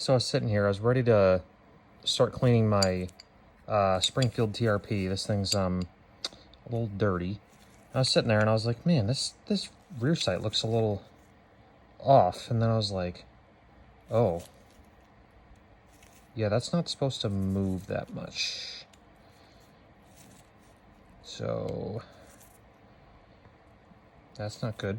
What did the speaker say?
So I was sitting here, I was ready to start cleaning my Springfield TRP. This thing's a little dirty. I was sitting there and I was like, man, this rear sight looks a little off. And then I was like, oh, yeah, that's not supposed to move that much. So that's not good.